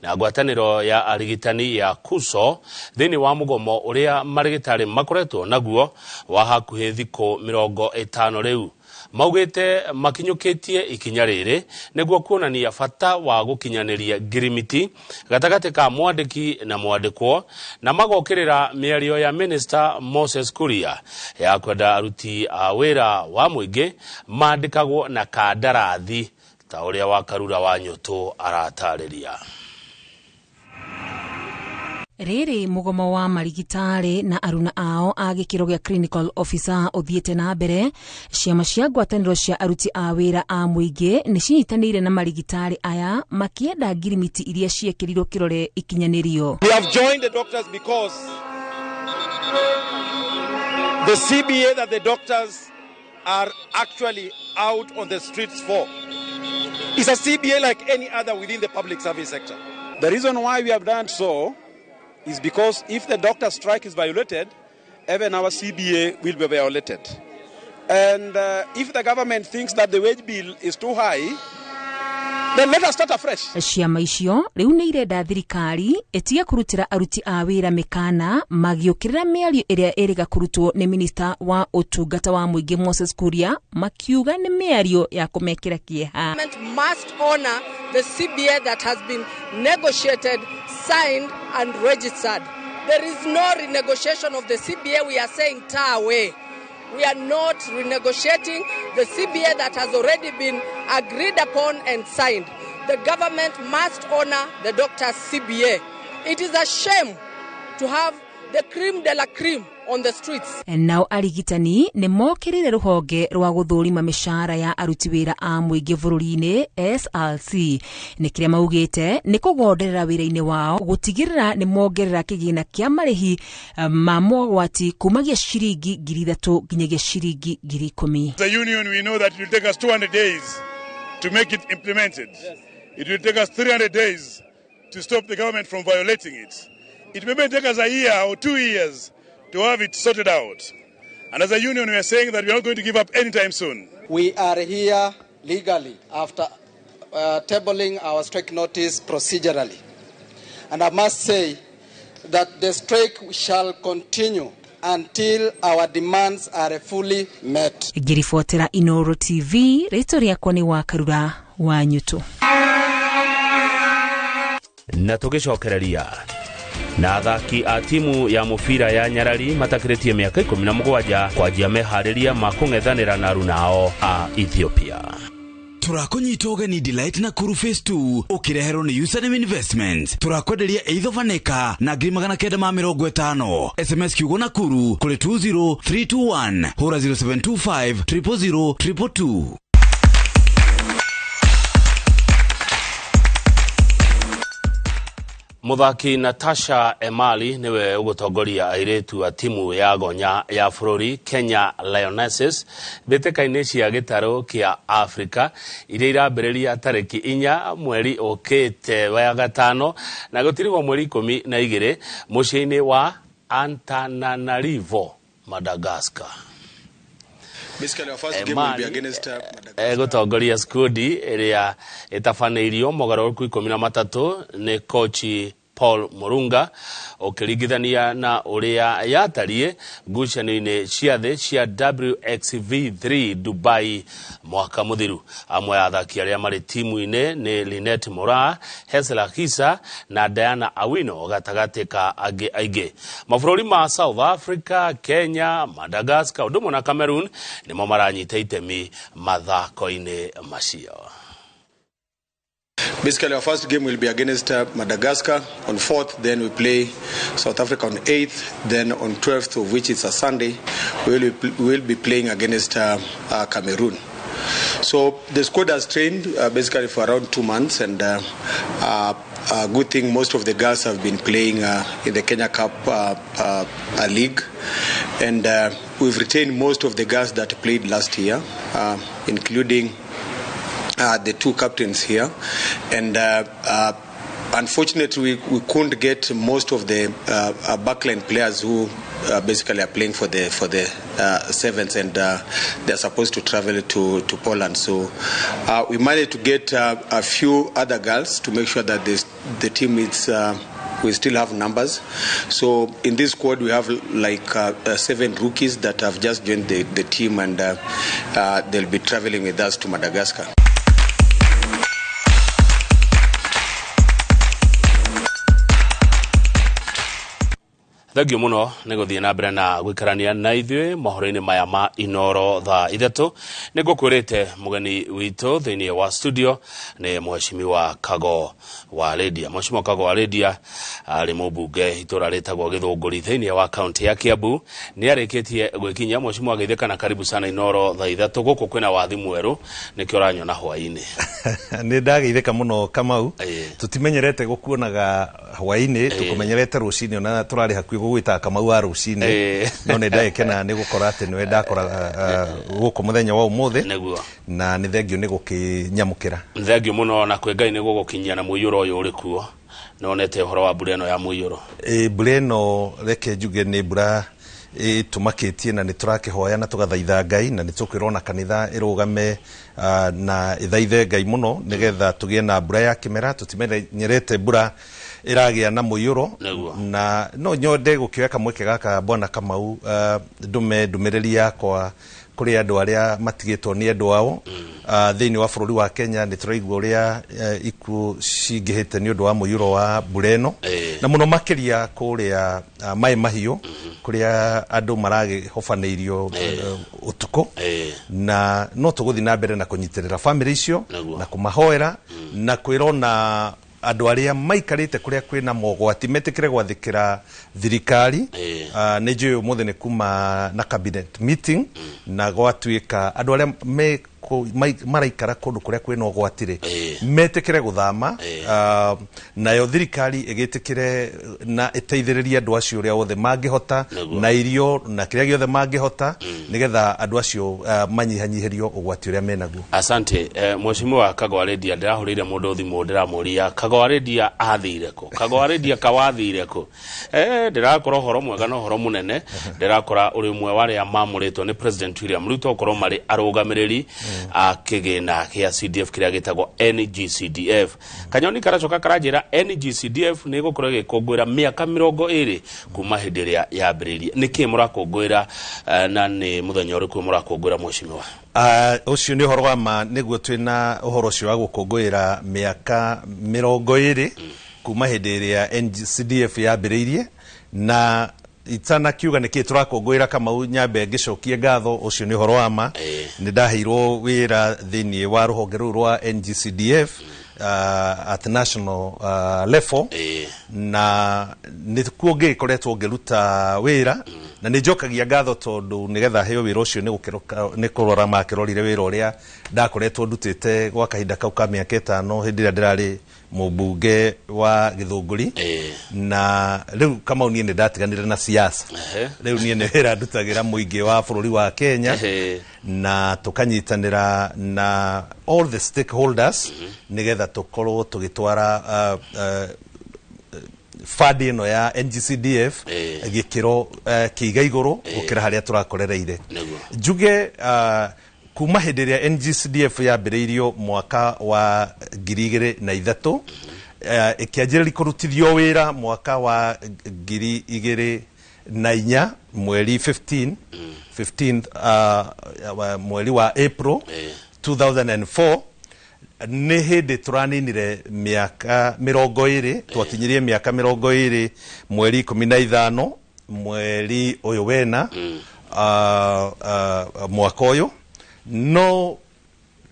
na ngwatanĩro ya arigitani ya KUSO thĩinĩ wa mũgomo ũrĩa marigitari makoretwo naguo wa hakuhĩ thikũ 50 rĩu. Maugĩte makinyũkĩtie ikinya rĩrĩ nĩguo kuonania bata wa gũkinyanĩria ngirimiti gatagatĩ ka mwandĩki na mwandĩkwo, na magokĩrĩra mĩario ya Minister Moses Kuria ya kwenda aruti a wĩra wa mũingĩ mandĩkagwo na kandarathi ta ũrĩa wa Karura wa Nyũtũ aratarĩria. Rĩrĩ mũgomo wa marigitari na aruna ao a gĩkĩro gĩa clinical officer ũthiĩte na mbere. Ciama cia ngwatanĩro cia aruti a wĩra a mũingĩ nĩ cinyitanĩire na marigitari aya makĩenda ngirimiti iria ciekĩrirwo kĩrore ikinyanĩrio. We have joined the doctors because the CBA that the doctors are actually out on the streets for is a CBA like any other within the public service sector. The reason why we have done so is because if the doctor strike is violated, even our CBA will be violated. And if the government thinks that the wage bill is too high, then let us start afresh. Ciama icio rĩu nĩ irenda thirikari ĩtige kũrutĩra aruti a wĩra mĩkana magĩũkĩrĩra mĩario ĩrĩa ĩrĩga kũrutwo nĩ Minister wa ũtungata wa mũingĩ Moses Kuria, makiuga nĩ mĩario ya kũmekĩra kĩeha. Government must honor the CBA that has been negotiated, signed and registered. There is no renegotiation of the CBA. We are saying tar away. We are not renegotiating the CBA that has already been agreed upon and signed. The government must honor the doctor's CBA. It is a shame to have the cream de la cream on the streets. Nao arigitani nĩ mokĩrĩre rũhonge rwa gũthũrima mĩcara ya aruti wĩra a mũingĩ bũrũri-inĩ SRC. Nĩ kĩrĩa maugĩte nĩ kũgonderera wĩra-inĩ wao gũtigĩrĩra nĩ mongerera kĩgĩna kĩa marĩhi ma mogwati kumagia ciringi 3,000 nginyagia ciringi 10,000. The union, we know that it will take us 200 days to make it implemented. Yes. It will take us 300 days to stop the government from violating it. It may take us a year or 2 years to have it sorted out. And as a union, we are saying that we are not going to give up anytime soon. We are here legally after tabling our strike notice procedurally. And I must say that the strike shall continue until our demands are fully met. Ngirifuatĩra Inooro TV, rĩtwa rĩakwa nĩ wa Karura wa Nyũtũ. Na tũgĩcokereria na athaki a timu ya mũbira ya Nyarari matakĩrĩtie mĩaka 17 kwanjia meharĩria ma kũng'ethanĩra na aruna ao a Ethiopia. Turakunyita ũgeni Delight na Kuru Phase 2 ũkĩreherwo nĩ Usanim Investments. Turakwenderia Eitho Vaneka na 950. SMS kiugo na Kuru kũrĩ 20321 hũra 0725 000 222. Muthaki Natasha Emali niwe ugutongoria airetu a timu ya gonya ya bũrũri Kenya Lionesses mbĩtĩka-inĩ cia gĩtarũ kĩa Africa iria irambĩrĩria tarĩki 4 mweri ũkĩte wa gatano na gũtirĩgwo mweri 12 mũciĩ-inĩ wa Antananarivo, Madagascar. Basically, our first game will be against Madagascar. Gutongoria skudi ĩrĩa ĩtabanĩirio mogarũrũku 13 nĩ kochi Paul Murunga ũkĩringithania na ũrĩa yatarie ngucanio-inĩ cia thĩ cia WXV3 Dubai mwaka mũthiru. Amwe ya athaki arĩa marĩ timu-inĩ nĩ Lynette Moraa, Hesla Kisa na Diana Awino gatagatĩ ka angĩ aingĩ. Mabũrũri ma South Africa, Kenya, Madagascar ũndũ ũmwe na Cameroon nĩmo maranyita itemi mathako-inĩ macio. Basically, our first game will be against Madagascar on 4th, then we play South Africa on 8th, then on 12th, of which is a Sunday, we will be playing against Cameroon. So the squad has trained basically for around 2 months, and a good thing, most of the girls have been playing in the Kenya Cup League, and we've retained most of the girls that played last year, including the two captains here, and unfortunately, we couldn't get most of the backline players who basically are playing for the sevens, and they're supposed to travel to Poland. So we managed to get a few other girls to make sure that the team is. We still have numbers. So in this squad, we have like 7 rookies that have just joined the team, and they'll be traveling with us to Madagascar. Thagio muno neguthie na mbere na gwikarania na ithuĩ mohoro-inĩ maya ma Inoro thaa 3 nĩngũkwĩrĩte mugeni witũ thĩinĩ wa studio nĩ mheshimiwa Kago wa Lydia. Mheshimiwa Kago wa Lydia arĩ mũmbunge itũra rĩtagwo Gĩthũngũri thĩinĩ wa kaunti ya Kiambu nĩ arĩkĩtie gwĩkinyia. Mheshimiwa Geithĩka na karibu sana Inoro thaa 3 gũkũ kwĩna wathi mwerũ nĩkĩo ũranyona hwaĩ-inĩ. Nĩ ndageithĩka mũno Kamau, tutimenyerete gũkuonaga hwaĩ-inĩ, tũkũmenyerete rũcinĩ, ona tũrarĩ hakuhĩ gwita Kamau wa rucinĩ no nĩ ndagĩkena nĩ gũkora atĩ nĩwe ndakora gũkũ mũthenya wa ũmũthĩ na nĩ thengio nĩ gũkĩnyamũkĩra. Thengio mũno na kwĩ Ngai nĩ gũgũkinyia na mũiyũro ũyũ ũrĩ kuo. Nonete ũhoro wa mbura ĩno ya mũiyũro. Mbura ĩno reke njuge nĩ mbura tumakĩtie na nĩ tũrakĩhoya na tũgathaitha Ngai na nĩ tũkwĩrona kanitha ĩrũgame na ĩthaithe Ngai mũno nĩgetha tũgĩe na mbura ya kĩmera. Tũtimenyerete mbura iragia na mũiyũro na no nyonde gũkĩoya kamweke gaka Bwana Kamau ndume ndũmĩrĩri yakwa kũrĩ andũ arĩa matigĩtwo nĩ andũ ao thĩinĩ wa bũrũri wa Kenya. Nĩ tũraigua ũrĩa ikuũ cingĩhĩte nĩ ũndũ wa mũiyũro wa mbura ĩno na mũno makĩria kũrĩa Maĩ Mahiũ kũrĩa andũ maragĩhobanĩirio ũtukũ, na no tũgũthiĩ na mbere na kũnyitĩrĩra famĩlĩ icio na kũmahoera na kwĩrona andũ arĩa maikarĩte kũrĩa kwĩna mogwati metĩkĩre gwathĩkĩra thirikari. Nĩ njũĩ ũmũthĩ nĩ kuma na cabinet meeting na gwatuĩka andũ arĩa maraikara kũndũ kũrĩa kwĩna ũgwati-rĩ metĩkĩre gũthama, nayo thirikari ĩgĩtĩkĩre na ĩteithĩrĩrie andũ acio ũrĩa othe mangĩhota na irio na kĩrĩa gĩothe mangĩhota nĩgetha andũ acio manyihanyihĩrio ũgwati ũrĩa menaguo. Asante. Mheshimiwa Kago wa Lydia, ndĩrahũrĩire mũndũ thimũ ndĩramũria Kago wa Lydia athire kũ? Kago wa Lydia kawathire kũ? Ndĩrakora ũhoro mwega na ũhoro mũnene, ndĩrakora ũrĩ ũmwe wa arĩa mamũrĩtwo nĩ President William Ruto gũkorwo marĩ arũgamĩrĩri kĩgĩna gĩa CDF kĩrĩa gĩtagwo NGCDF. Kanyoni karacoka karanjĩra NGCDF nĩ gũkorwo gĩkũngũĩra mĩaka 20 kuma hĩndĩ ĩrĩa yambĩrĩirie. Nĩkĩ mũrakũngũĩra na nĩ mũthenya ũrĩkũ mũrakũngũĩra mheshimiwa? Ũcio nĩ ũhoro wa ma, nĩguo twĩna ũhoro ũcio wa gũkũngũĩra mĩaka 20 kuma hĩndĩ ĩrĩa NGCDF yambĩrĩirie, na itana kiuga nĩkĩ tũrakũngũĩra Kamau nyambe ngĩcokie ngatho. Ũcio nĩ ũhoro wa ma, nĩ ndaheirwo wĩra thĩinĩ wa rũhonge rũu rwa NGCDF at national level na nĩ kuo ngĩkoretwo ngĩruta wĩra na nĩ njokagia ngatho tondũ nĩgetha heo wĩra ũcio nĩ kũrora makĩrorire wĩra ũrĩa ndakoretwo ndutĩte gwa kahinda kau ka mĩaka 5 hĩndĩ ĩrĩa ndĩrarĩ mũmbunge wa Gĩthũngũri na rĩu Kamau niĩ nĩ ndatiganire na siasa. Rĩu niĩ nĩ wĩra ndutagĩra mũingĩ wa bũrũri wa Kenya na tũkanyitanĩra na all the stakeholders nĩgetha tũkorwo tũgĩtwara fadi ĩno ya NGCDF gĩkĩro kĩiga igũrũ gũkĩra harĩa tũrakorereire. Njuge kuma hĩndĩ ĩrĩa NGCDF yambĩrĩirio mwaka wa 2003 ĩkĩanjĩrĩria kũrutithio wĩra mwaka wa 2004 mweri 15 mweri wa April 2004 nĩ hĩndĩ tũraninire mĩaka 20 twakinyirie mĩaka 20 mweri 15 mweri ũyũ wena mwaka ũyũ. No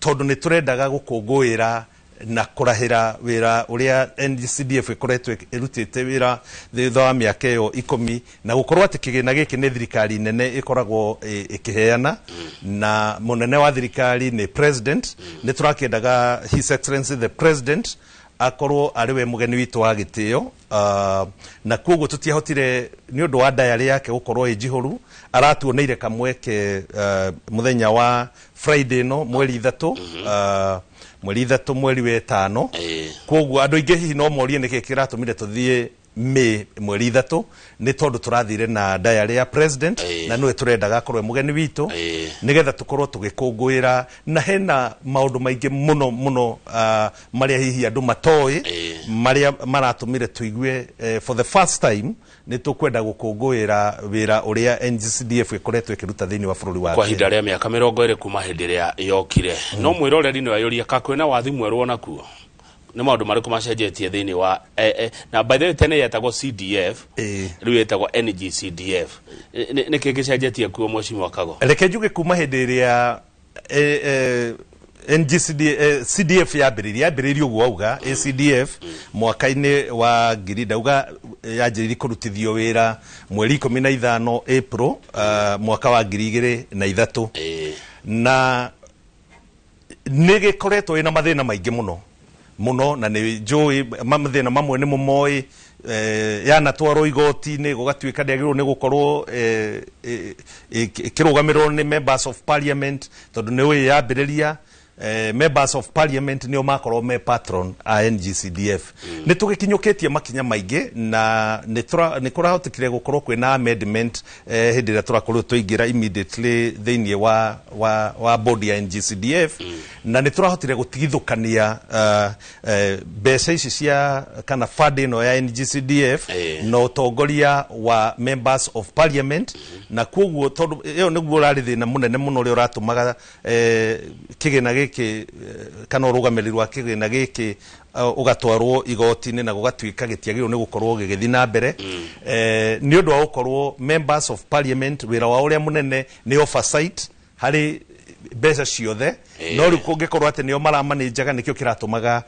tondũ nĩ tũrendaga gũkũngũĩra na kũrahĩra wĩra ũrĩa NGCDF ĩkoretwo ĩrutĩte wĩra thutha wa mĩaka ĩyo 10 na gũkorwo atĩ kĩgĩna gĩkĩ nĩ thirikari nene ĩkoragwo ĩkĩheana na mũnene wa thirikari nĩ president. Nĩ tũrakĩendaga His Excellency the President akorwo arĩ we mũgeni witũ wa gĩtĩo na koguo tutiahotire ni undu wa diary yake gukorwo ijihoru aratuoneire kamweke muthenya wa Friday no mweri 3 mweri 3 mweri wa 5 koguo andu ingi hihi no morie niki kiratumire tuthie May mweri 3 ni tondu turathire na diary ya president na niwe turendaga akorwe mugeni witu nigetha tukorwo tugikungwira na hena maundu maingi muno maria hihi andu matoi maria maratumire tuigue for the first time ni tukwenda gukungwira wira uria NGCDF ikoretwe ikiruta thiini wa bururi wa kwa hinda ria miaka 20 kuma hindi ria yokire no mwiroreri ni wayoria kakwena wathi mweru ona kuo ni maundu mariku macenjetie thiini wa na by the way tene yetagwo CDF riu yetagwo NGCDF ni kingicenjetie kuo mweci mwakago reke njuge kuma hindi iria CDF yambiririo guo auga ACDF mwaka-ini wa ngiri yanjiriri kurutithio wira mweri 15 April mwaka wa 2003 na nigikoretwo ina mathina maingi muno na ni njui mathina mamwe ni mumoi yana twaro igoti-ini gugatuika ndiagirwo ni gukorwo kirugamirwo ni members of parliament tondu ni we yambiriria members of parliament ni o makorwo me patron a NGCDF ni tugikinyukitie makinya maingi na ni kurahotekire gukorwo kwina amendment hindi ria turakorwo tuingira immediately thiini wa board ya NGCDF na ni turahotire gutigithukania mbeca ici cia kana funding no ya NGCDF no utongoria wa members of parliament na koguo tondu iyo niguo rari thina munene muno ri uratumaga kigena giki kana urugamirwa kigena giki ugatwarwo igoti-ini na gugatuika gitiagirwo ni gukorwo gigithi na mbere ni undu wa gukorwo members of parliament wira wa uria munene ni oversight hari mbeca ciothe no riu kungikorwo ati nio maramanajaga nikio kiratumaga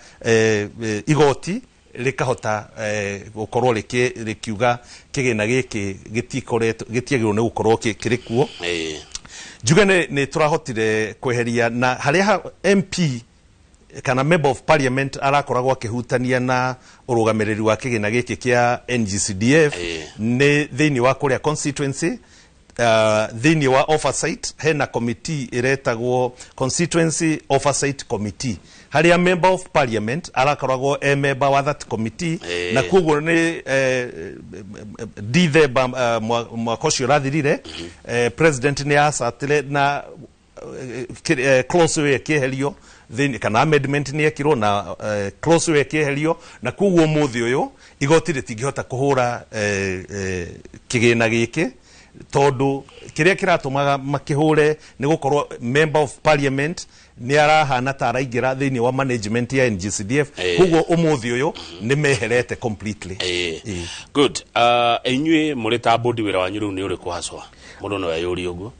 igoti likahota gukorwo rikiuga kigena giki gitiagirwo ni gukorwo kirikuo njuge ni turahotire kweheria na haria MP kana member of parliament arakoragwo akihutania na urugamiriri wa kigena giki kia NGCDF ni thiini wa kuria constituency thiini wa oversight hena committee iretagwo constituency oversight committee haria member of parliament arakoragwo member wa that committee na koguo ni Dithemba mwaka ucio rathirire president ni asatire na close way kieherio thiini kana amendment ni ekirwo na close way kieherio na koguo muthi uyu igoti ritingihota kuhura kigena giki tondu kiria kiratumaga makihure ni gukorwo member of parliament ni arahana taraingira thiini wa management ya NGCDF koguo umuthi uyu ni meherete completely good enywe muri ta board wira wanyu riu ni uri kuhaswa mundu no yayuri uguo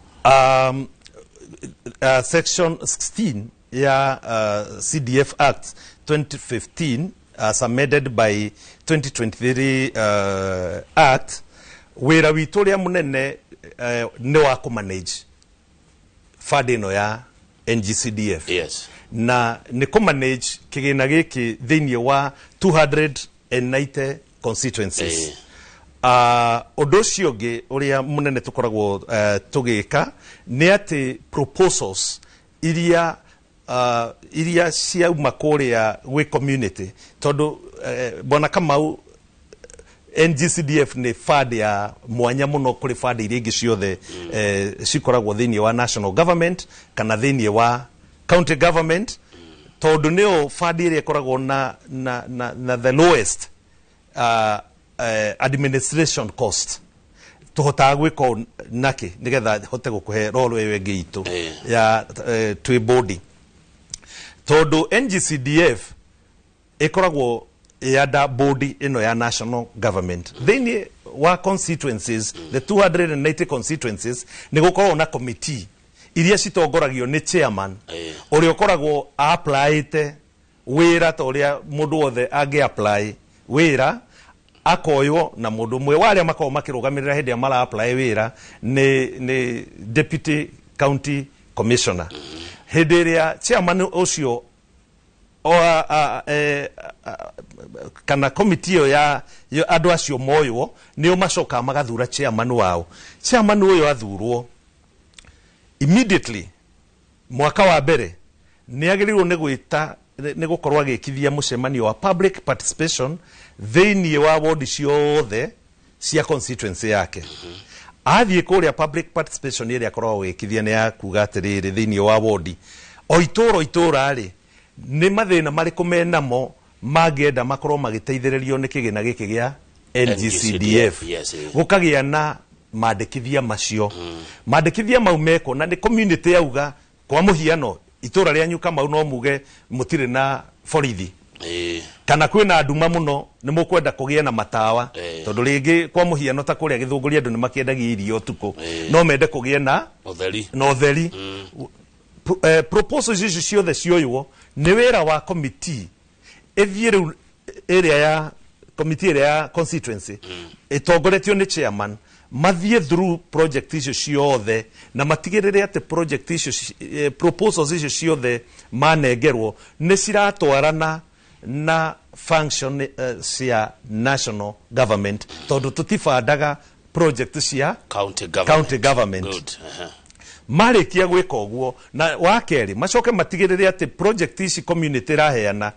section 16 ya CDF Act 2015 as amended by 2023 Act wira witu ria munene ni wa kumanage funding ya NGCDF na ni kumanage kigena giki thiini wa 290 constituencies undu ucio ungi uria munene tukoragwo tugika ni ati proposals iria ciauma kuria gwi community tondu bona Kamau NGCDF ni fund ya mwanya muno kuri fund iria ingi ciothe cikoragwo thiini wa national government kana thiini wa county government tondu nio fund iria ikoragwo na the lowest administration cost tuhotaga gwika naki nigetha hote gukuhe role ewe gitu ya twi body tondu NGCDF ikoragwo yada body ino ya national government thiini wa constituencies the 290 constituencies ni gukorwo na committee iria citongoragio ni chairman uria ukoragwo applyite wira ta uria mundu wothe angi apply wira akoywo na mundu mwe waria makorwo makirugamirira hindi ya mara apply wira ni deputy county commissioner hindi iria chairman ucio kana committee ya andu acio moyo nio macoka magathura chairman wao. Chairman uyo athurwo immediately mwaka wa mbere ni agirirwo ni gwita ni gukorwa gikithia mucemanio wa public participation thini wa ward ciothe cia constituency yake. Athie kuria public participation iri akorwo gikithia ni ya kuga atiriri thini wa ward o itura ri ni mathina mariku menamo magenda makorwo magiteithĩrĩrio ni kigina giki gia NGCDF gukagia na mandikithia macio mandikithia mau meko na ni community yauga kwa muhiano itura ria nyuka mau no muge mutire na borithi kana kwina nduma muno ni mukwenda kugia na matawa tondu ringi kwa muhiano ta kuria githunguria andu ni makiendagia irio tuko no mende kugia na utheri proposals icio ciothe cioywo ni wira wa committee ethie area ya committee area ya constituency itongoretio ni chairman mathie through project icio ciothe na matigirire ati project icio proposals icio ciothe manengerwo ni ciratwarana na function cia national government tondu tutifandaga project cia county government. Good. Marikia gwika uguo na wakeri macoke matigirire ati project ici community raheana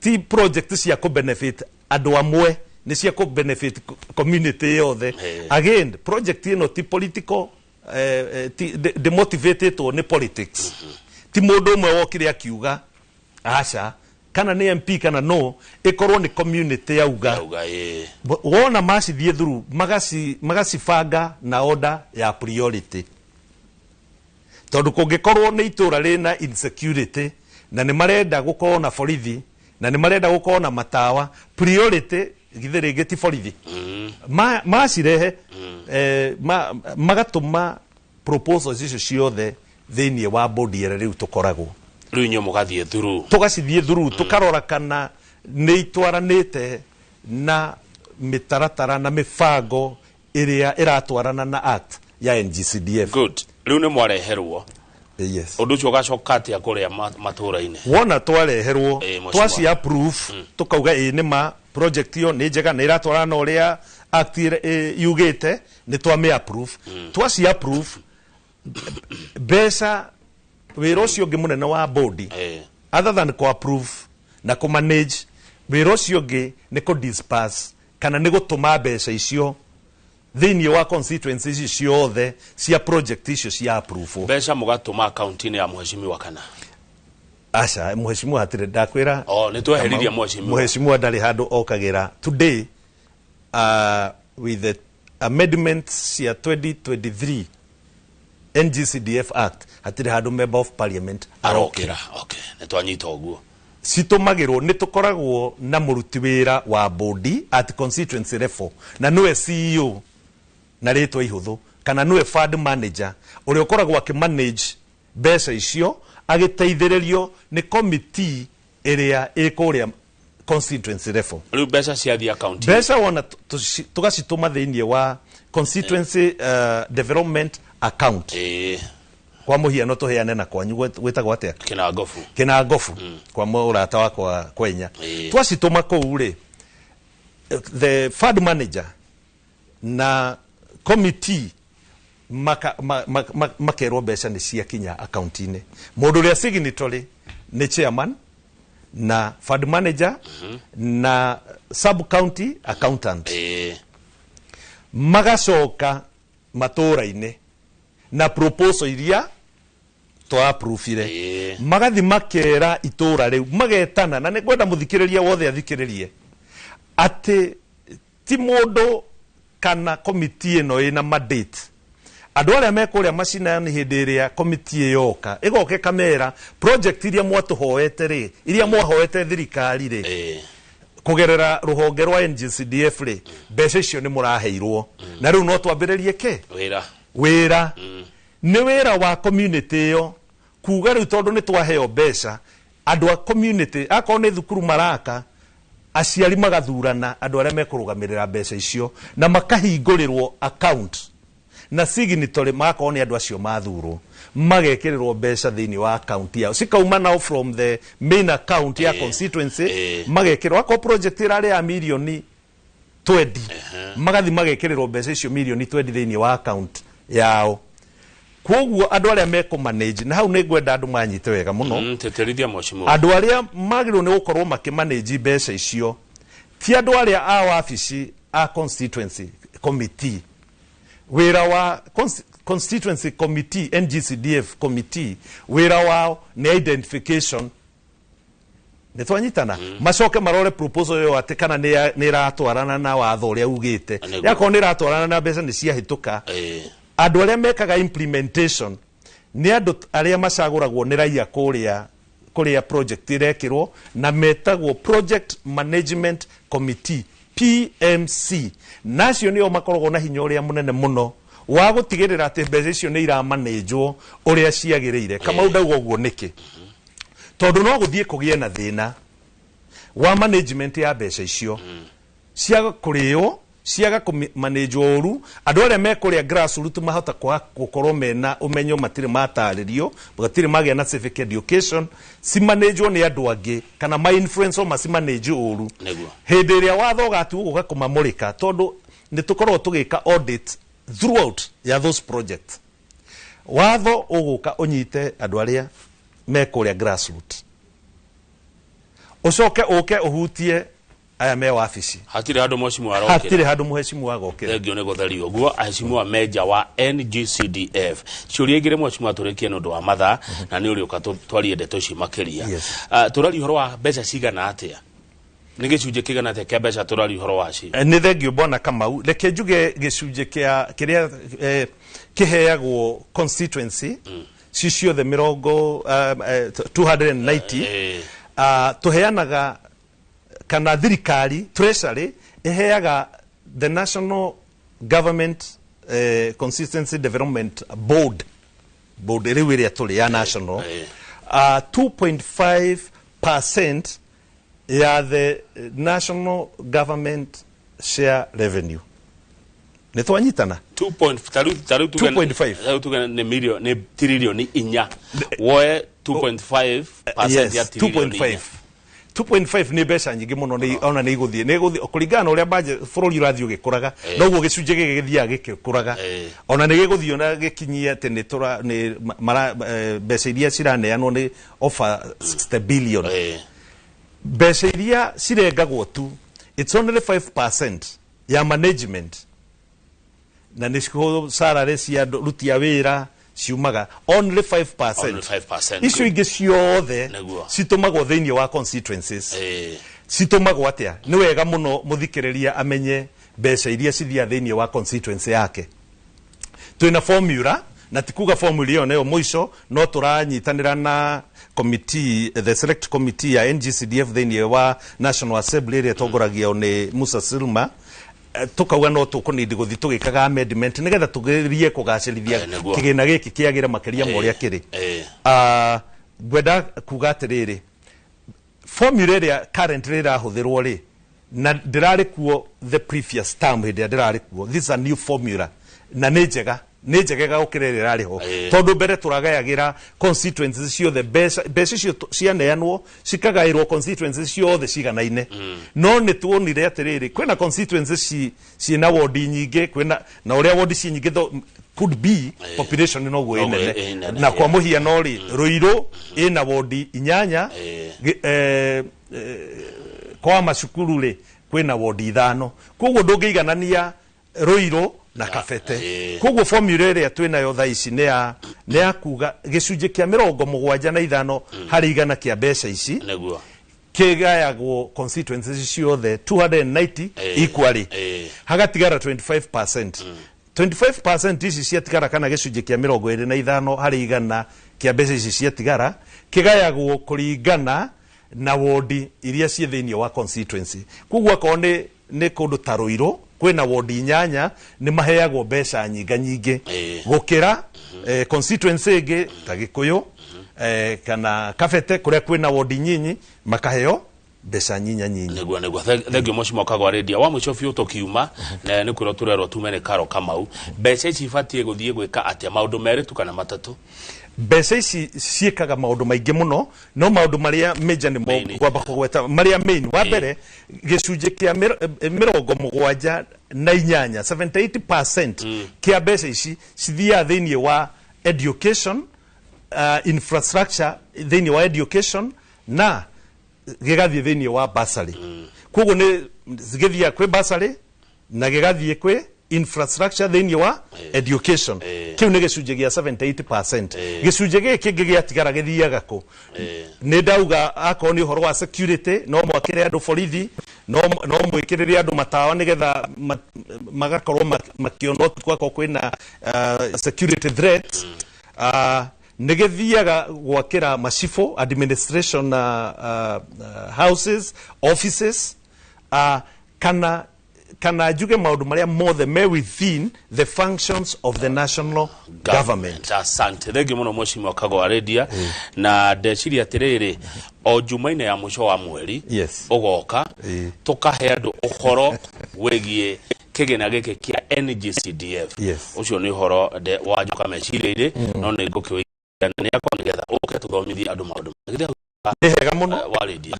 ti project cia ko benefit andu amwe ni cia ko benefit community yothe. Again project ino ti political demotivated or ni politics. Ti mundu umwe wokire akiuga acha kana ni MP kana no ikorwo ni community yauga wona macithie through magasibanga na order ya priority tondu kungikorwo ni itura rina insecurity na ni marenda gukorwo na borithi na ni marenda gukorwo na matawa priority githiringi ti borithi macirehe magatuma proposals icio ciothe thini wa body ira riu tukoragwo riu nyo mugathie through tugacithie through tukarora kana ni itwaranite na mitaratara na mifango iria iratwarana na act ya NGCDF. Good. Riu ni mwareherwo yes undu ucio gacoka atia kuria matura-ini wona twareherwo twaci approve tukauga ni ma project yo ni njega ni iratwarana na uria act yugite ni twame approve twaci approve besa wira ucio ngi munene wa body other than ko approve na ko manage wira ucio ngi ni ko disperse kana ni gutuma besa icio thini wa constituencies ciothe cia project icio cia approve besa mugatuma account-ini ya mheshimiwa kana acha mheshimiwa hatire ndakwira ni tweheriria mheshimiwa ndari handu okagira today with the amendments cia 2023 NGCDF Act hatire handu member of parliament arokira. Okay, netwanyita uguo citumagirwo ni tukoragwo na muruti wira wa body at constituency level na niwe CEO na ritwa ihuthu kana niwe fund manager uri ukoragwo akimanage besa icio agiteithiririo ni committee area ikuria constituency level. Riu besa cia the account besa wona tugacituma thini wa constituency development account kwa muhiano tuheane na kwanyu gwetagwo atia Kinangofu kwa murata wakwa Kwenya twacituma kuu ri the fund manager na committee makerwo mbeca ni cia kinya account-ini mundu ria signatory ni chairman na fund manager na sub county accountant magacoka matura-ini na proposal iria to approve magathi makera itura riu magetana na nikwenda muthikiriria wothe athikiririe ati ti mundu kana committee ino ina mandate andu aria mekuria macina ni hindi iria committee yoka igoke kamera project iria mwatuhoete ri iria mwahoete thirikari ri kugerera ruhonge rwa NGCDF ri mbeca icio ni muraheirwo na riu no twambiririe ke wira ni wira wa community yo kuga riu tondu ni twaheo mbeca andu a community akon ni thukuru maraka aciari magathurana andu aria mekurugamirira mbeca icio na makahingurirwo account na signatory makoo ni andu acio mathurwo magekererwo mbeca thiini wa account yao sikauma now from the main account ya constituency magekererwo ako project irari ya milioni 20 magathi magekererwo mbeca icio milioni 20 thiini wa account yao koguo andu aria meko manage na hau ni ngwenda andu manyite wega muno teterithia mheshimiwa andu aria magirwo ni gukorwo makimanage mbeca icio ti andu aria a wabici a constituency committee wira wa constituency committee NGCDF committee wira wao ni identification netwanyitana macoke marore proposal yo atekana ni ratwarana na watho uria ugite yako ni ratwarana na mbeca ni ciahituka andu aria mekaga implementation ni andu aria macaguragwo ni raia kuria project irekirwo na metagwo project management committee PMC nacio nio makoragwo na hinya uria munene muno wa gutigirira ati mbeca icio ni iramanejwo uria ciagirire kama udaugo guo niki tondu no guthie kugie na thina wa management ya mbeca icio ciaga kurio ciaga kumanejwo uru andu aria mekuria grassroots mahota gukorwo mena umenyo matire mataririo bagatire magia na civic education si manejwo ni andu angi kana ma influence o masimanage uru hindi ria watho gatu ugakumamurika tondu ni tukorwo tugika audit throughout ya those projects watho uguka unyite andu aria mekuria grassroots ucoke uke uhutie aya me wabici hatire handu mheshimiwa arokira hatire handu mheshimiwa agokira thengio ni gutherio guo mheshimiwa meja wa NGCDF ciuria igire mheshimiwa turikie nundu wa matha na ni uri ukatwarie ndeto ci makiria turari horo wa mbeca cigana atia ni gicunje kigana atia kia mbeca turari horo wa ci ni thengio bona Kamau reke njuge gicunje kiria kiheagwo constituency cicio the 290 tuheanaga kana thirikari treasury iheaga the National Government Consistency Development Board iri wiria tuli ya national 2.5% ya the national government share revenue netwanyitana 2.5 ni milioni ni trilioni inya woe 2.5% ya trilioni 2.5 ni mbeca nyingi muno ni ona ni iguthie kuringana uria baje bururi urathio gikuraga noguo gicunje gigithia gikuraga ona ni giguthio na gikinyia ati ni tura ni mbeca iria ciraneanwo ni over 60 billion mbeca iria cirengagwo tu it's only 5% ya management na ni salary cia rutia wira ciumaga only 5%. Icio ingi ciothe citumagwo thiini wa constituencies citumagwo atia ni wega muno muthikiriria amenye mbeca iria cithia thiini wa constituency yake twina formula na tikuga formula iyo nayo mwisho no turanyitanira na committee the select committee ya NGCDF thiini wa National Assembly ria tongoragia ni Musa Silma tukauga no tukunindi guthi tugikaga amendment nigetha tugerie kugacirithia kigina giki kiagira makiria moria kiri gwenda kuga atiriri formula ria currently rahuthirwo ri na ndirari kuo the previous term hindi ndirari kuo this is a new formula na ni njega gukirira rariho tondu mbere turagayagira constituencies ciothe mbeca cio cianeanwo cikagairwo constituencies ciothe ciganaine no ni tuonire atiriri kwina constituencies ciina ward nyingi kwina na uria ward ci nyingi could be population no go inene na kwa muhiano ri Ruiru ina ward 8 kwa macukuru ri kwina ward 5 koguo ndungiiganania Ruiru na Kabete koguo formula ria twinayo tha ici ne ya kuga gicunje kia 75 hari igana kia mbeca ici kigayagwo constituencies ciothe 290 equally hagatigara 25%. 25% ici ciatigara kana gicunje kia 25 hari igana kia mbeca ici ciatigara kigayagwo kuringana na ward iria cie thiini wa constituency koguo akone ni kundu ta Ruiru kwina ward 8 ni maheagwo mbeca nyingi gukira constituency ingi ta Gikuyu kana Kabete kuria kwina ward nyinyi makaheo mbeca nyinya negwa thengio Mheshimiwa Kagwa Radio wa mwicho biu tukiuma na nikwiro turero tumene Karo Kamau mbeca ici ibatie guthie gwika atia maundu meritu kana matatu mbeca ici ciekaga maundu maingi muno no maundu maria major ni mo kwamba kugweta maria main wa mbere gicunje kia 78% kia mbeca ici cithia thiini wa education infrastructure thiini wa education na gigathie thiini wa bursary koguo ni zigithia kwi bursary na gigathie kwi infrastructure thiini wa education kiu ni gicunje gia 78% gicunje giki giatigara githiaga ku ni ndauga akoni uhoro wa security no mwakire andu borithi no mwikirire andu matawa nigetha magakorwo makiono kwako kwina security threats negithiaga gwakira macifo administration houses offices kana juge maundu maria mothe me within the functions of the national government. Asante thengio muno Mheshimiwa Kagwa Radio na ndeciria atiriri o jumaine ya mwisho wa mweri ugoka tukahe andu uhoro wegie kigena gike kia NGCDF ucio ni uhoro wa juka meciria no ni ngukiwe ni akwa nigetha uke tuthomithie andu maundu hega muno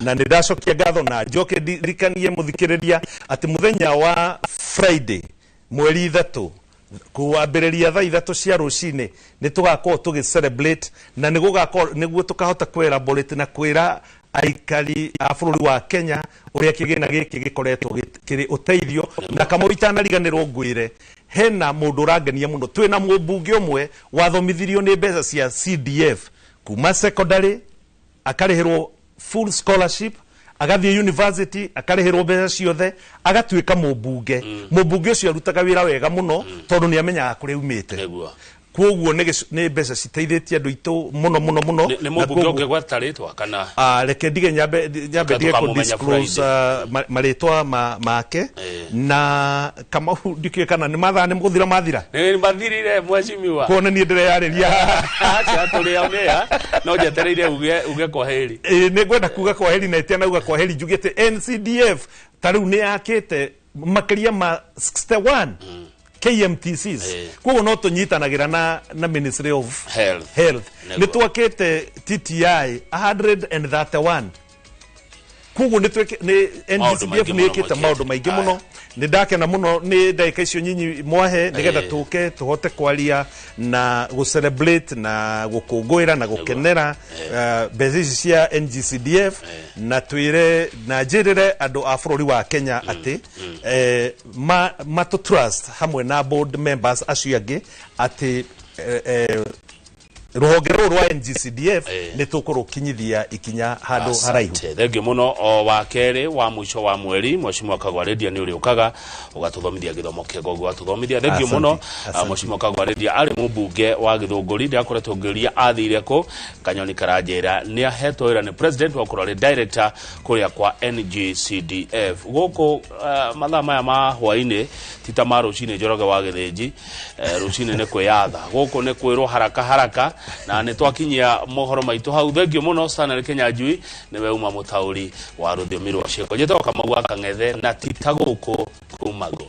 na ndacokia ngatho na njoke rikanie muthikiriria ati muthenya wa Friday mweri 3 kuambiriria thaa 3 cia rucine ni tugakorwo tugi celebrate na niguo tukahota kwelaborate na kwira aikari a bururi wa Kenya uria kigina giki gikoretwo kiri uteithio na kama itanariganirwo ngwire hena mundu urangenia muno twina mumbunge umwe wathomithirio ni mbeca cia CDF kuma secondary akarihirwo full scholarship agathie university akarihirwo mbeca ciothe agatuika mumbunge mumbunge ucio arutaga wira wega muno tondu ni amenyaga kuri umite koguo ni mbeca citeithĩtie andũ itũ muno ni mumbunge ungegwataritwa kana reke ndige nyambe ku disclose maritwa make na kama ndikiwe kana ni mathaa ni muguthira mathira ni mathirire Mheshimiwa kuona ni ndĩreyarĩria acha tũrĩonea no njetereire uge kwa heri ni ngwenda kuga kwa heri na ĩtia nauga kwa heri njugĩte NCDF tarĩu ni yakĩte makĩria ma 61 KMTCs koguo no tunyitanagira na Ministry of Health ni twakite TTI 131 koguo ni NGCDF ni ikite maundu maingi muno ni ndakena muno ni ndaika icio nyinyi mwahe nigetha tuke tuhote kwaria na go celebrate na gukungwira na gukenera mbeca ici cia NGCDF na twire na njirire andu a bururi wa Kenya ati trust hamwe na board members acio angi ati ruhonge rwa NGCDF ni tukurukinyithia ikinya handu haraihu thengio muno o wa keri wa mwisho wa mweri Mheshimiwa Kagwa Radio ni uriukaga ugatuthomithia githomo kiego ugatuthomithia thengio muno Mheshimiwa Kagwa Radio ari mumbunge wa Githunguri ndakoretwo ngiria athire ko Kanyoni Karanjira ni ahetwo wira ni president wa kurori director kuria kwa NGCDF guku mathaa maya ma hwaini tita ma rucine Njoroge wa Githinji rucine ni kwiyatha guku ni kwirwo haraka na ni twakinyia mohoro maitu hau thengio muno sana Kenya Njui niwe uma mutauri wa rũthiomi rwa cieko njetoka Kamau Akang'ethe na tita guku kumagwa.